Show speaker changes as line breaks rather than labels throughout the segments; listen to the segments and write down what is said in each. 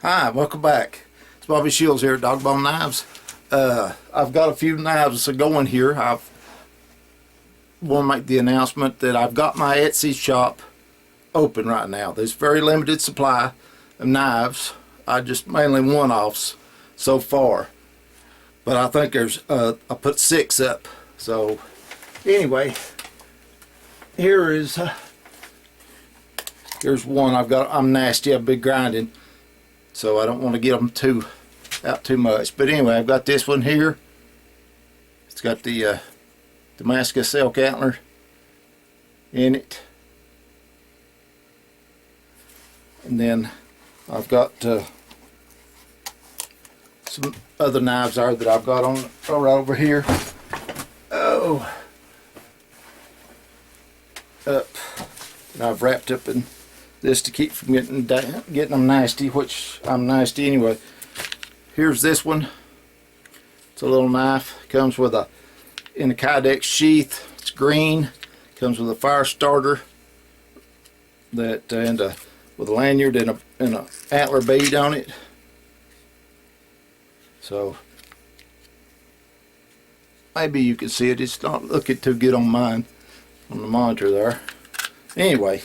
Hi, welcome back. It's Bobby Shields here at Dogbone Knives. I've got a few knives going here. I want to make the announcement that I've got my Etsy shop open right now. There's very limited supply of knives. I just mainly one-offs so far, but I think there's I put 6 up. So anyway, here's one I've got. I'm nasty. I've been grinding, so I don't want to get them out too much. But anyway, I've got this one here. It's got the Damascus elk antler in it, and then I've got some other knives there that I've got on right over here. Oh, up. And I've wrapped up in this to keep from getting them nasty, which I'm nasty anyway. Here's this one. It's a little knife. Comes with in a Kydex sheath. It's green. Comes with a fire starter with a lanyard and a antler bead on it. So maybe you can see it. It's not looking too good on mine on the monitor there. Anyway,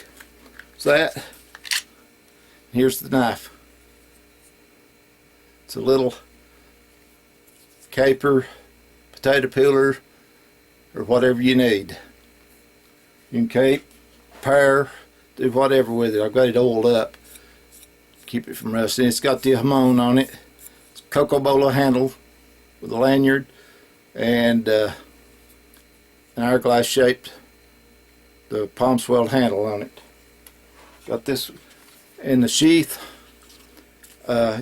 so that. Here's the knife. It's a little caper, potato peeler, or whatever you need. You can cape, pare, do whatever with it. I've got it oiled up, keep it from rusting. It's got the hamon on it. It's a cocoa bolo handle with a lanyard and an hourglass shaped the palm swelled handle on it. Got this in the sheath.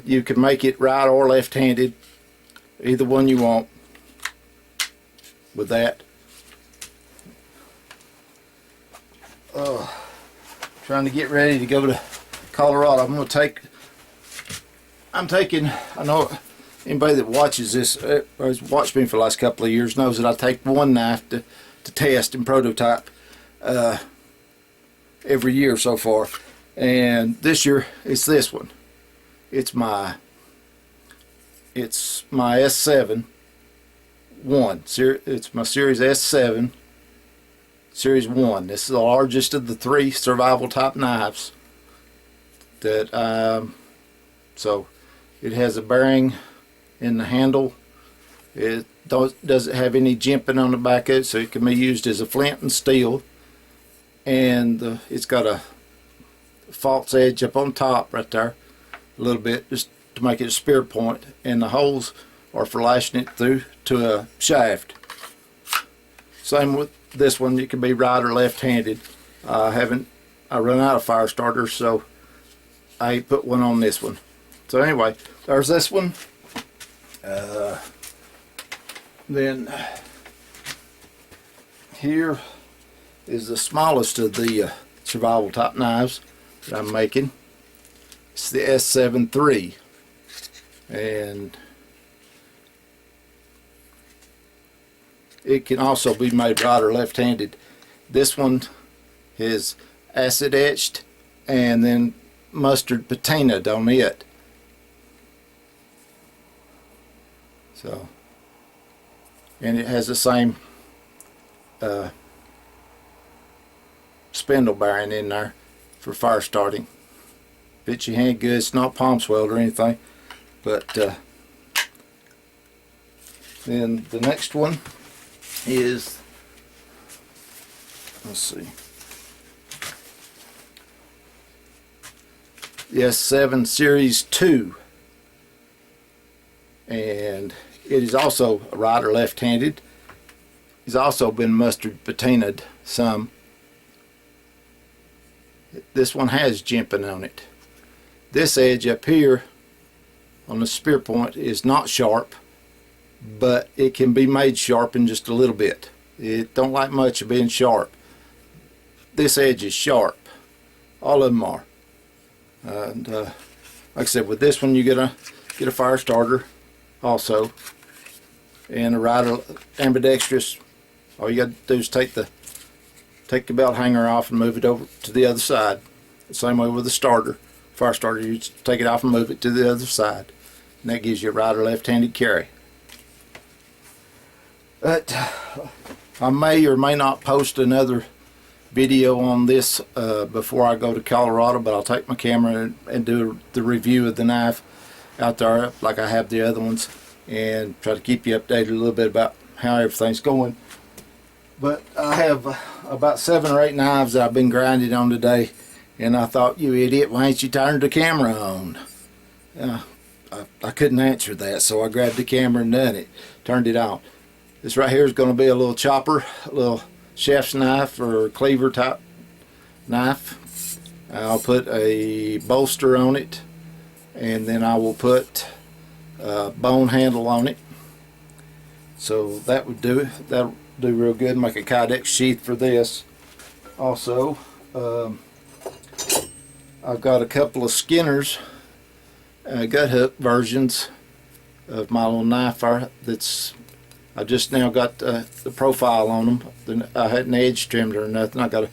You can make it right or left-handed, either one you want with that. Trying to get ready to go to Colorado. I know anybody that watches this or has watched me for the last couple of years knows that I take one knife to test and prototype every year so far, and this year it's this one. It's my S7 1. It's my Series S7 Series 1. This is the largest of the 3 survival type knives that so it has a bearing in the handle. It doesn't have any jimping on the back of it, so it can be used as a flint and steel. And it's got a false edge up on top right there, a little bit, just to make it a spear point, and the holes are for lashing it through to a shaft. Same with this one. It can be right or left-handed. I run out of fire starters, so I put one on this one. So anyway, there's this one. Then here is the smallest of the survival type knives that I'm making. It's the S7 III, and it can also be made right or left-handed. This one is acid etched and then mustard patinaed on it. So, and it has the same spindle bearing in there for fire starting. Fits your hand good. It's not palm swelled or anything. But then the next one is, let's see, the S7 Series 2, and it is also right or left-handed. It's also been mustard patinaed some. This one has jimping on it. This edge up here on the spear point is not sharp, but it can be made sharp in just a little bit. It don't like much of being sharp. This edge is sharp. All of them are. And like I said, with this one you get a fire starter also, and a right ambidextrous. All you got to do is take the belt hanger off and move it over to the other side. The same way with the starter. fire starter, you just take it off and move it to the other side, and that gives you a right or left-handed carry. But I may or may not post another video on this before I go to Colorado, but I'll take my camera and do the review of the knife out there like I have the other ones, and try to keep you updated a little bit about how everything's going. But I have about 7 or 8 knives that I've been grinding on today, and I thought, you idiot, why ain't you turned the camera on? I couldn't answer that, so I grabbed the camera and done it, turned it on. This right here is going to be a little chopper, a little chef's knife or cleaver type knife. I'll put a bolster on it, and then I will put a bone handle on it. So that would do it. That'll do real good. Make a kydex sheath for this. Also, I've got a couple of Skinners gut hook versions of my little knife that's I just now got the profile on them. I hadn't edge trimmed or nothing. I got to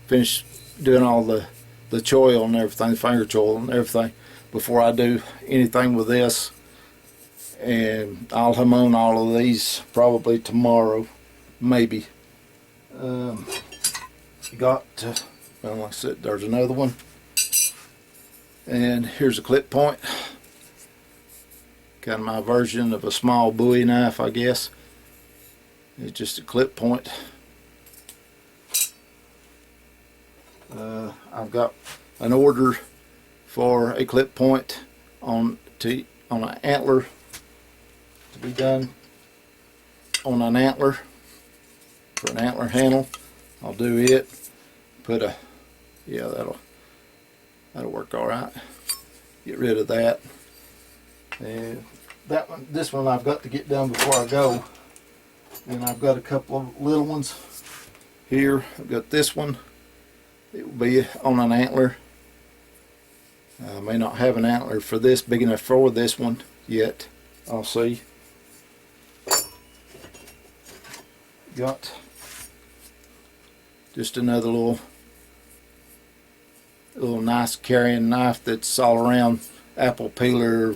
finish doing all the choil and everything, the finger choil and everything, before I do anything with this. And I'll hamon all of these probably tomorrow, maybe. Well, like I said, there's another one. And here's a clip point. Kind of my version of a small Bowie knife, I guess. It's just a clip point. I've got an order for a clip point on an antler to be done on an antler for an antler handle. I'll do it. Put a that'll work all right. Get rid of that. And this one I've got to get done before I go. And I've got a couple of little ones here. I've got this one. It will be on an antler. I may not have an antler for this big enough for this one yet. I'll see. Got just another little nice carrying knife that's all around apple peeler,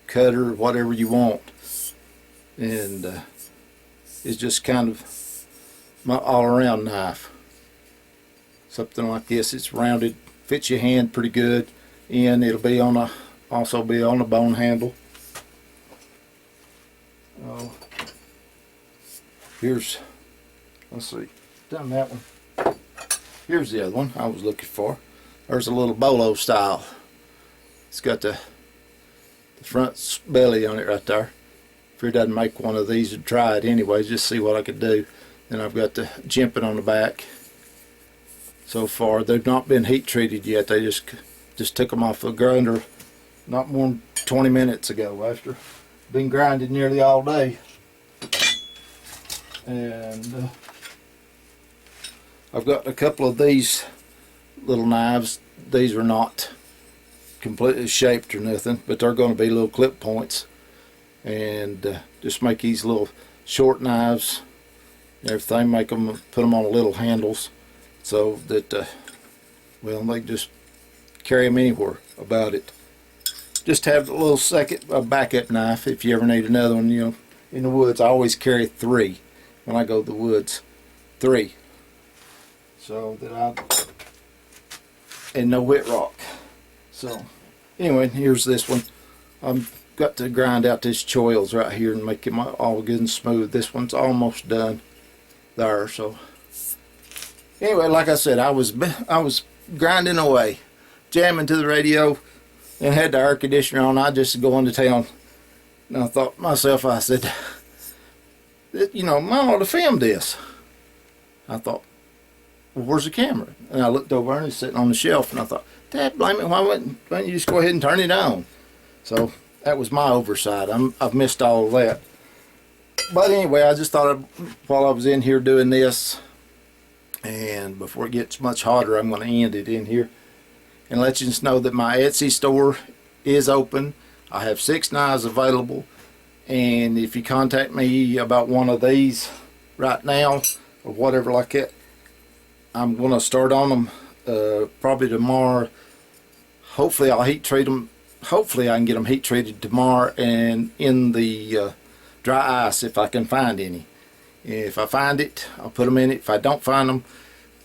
cutter, whatever you want. And it's just kind of my all-around knife. Something like this. It's rounded, fits your hand pretty good, and it'll be also be on a bone handle. Let's see, done that one. Here's the other one I was looking for. There's a little bolo style. It's got the front belly on it right there. If he doesn't make one of these, I'd try it anyway, just see what I could do. Then I've got the jimping on the back. So far, they've not been heat treated yet. They just took them off the grinder not more than 20 minutes ago after been grinding nearly all day. And I've got a couple of these little knives. These are not completely shaped or nothing, but they're going to be little clip points. And just make these little short knives and everything, put them on little handles so that well, they just carry them anywhere about it. Just have a little backup knife if you ever need another one. You know, in the woods I always carry 3 when I go to the woods, 3, so that and no wet rock. So anyway, here's this one. I've got to grind out these choils right here and make them all good and smooth. This one's almost done there. So anyway, like I said, I was grinding away, jamming to the radio, and had the air conditioner on. I just go into town, and I thought to myself, I said, you know, I ought to film this. I thought, well, where's the camera? And I looked over and it's sitting on the shelf, and I thought, Dad, blame it, why don't you just go ahead and turn it on? So that was my oversight. I've missed all of that. But anyway, I just thought while I was in here doing this, and before it gets much hotter, I'm going to end it in here and let you know that my Etsy store is open. I have 6 knives available, and if you contact me about one of these right now or whatever like that, I'm going to start on them probably tomorrow. hopefully I'll heat treat them. Hopefully I can get them heat treated tomorrow and in the dry ice if I can find any. If I find it, I'll put them in it. If I don't find them,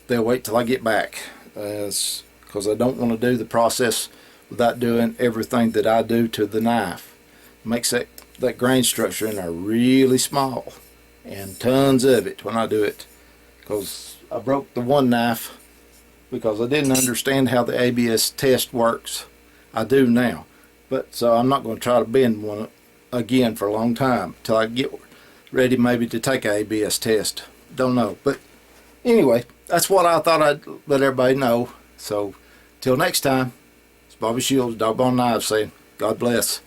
they'll wait till I get back, because I don't want to do the process without doing everything that I do to the knife. It makes that grain structure in there really small, and tons of it when I do it, because I broke the one knife because I didn't understand how the ABS test works. I do now, but so I'm not going to try to bend one again for a long time till I get ready maybe to take an ABS test. Don't know, but anyway, that's what I thought I'd let everybody know. So till next time, it's Bobby Shields, Dogbone Knives, saying God bless.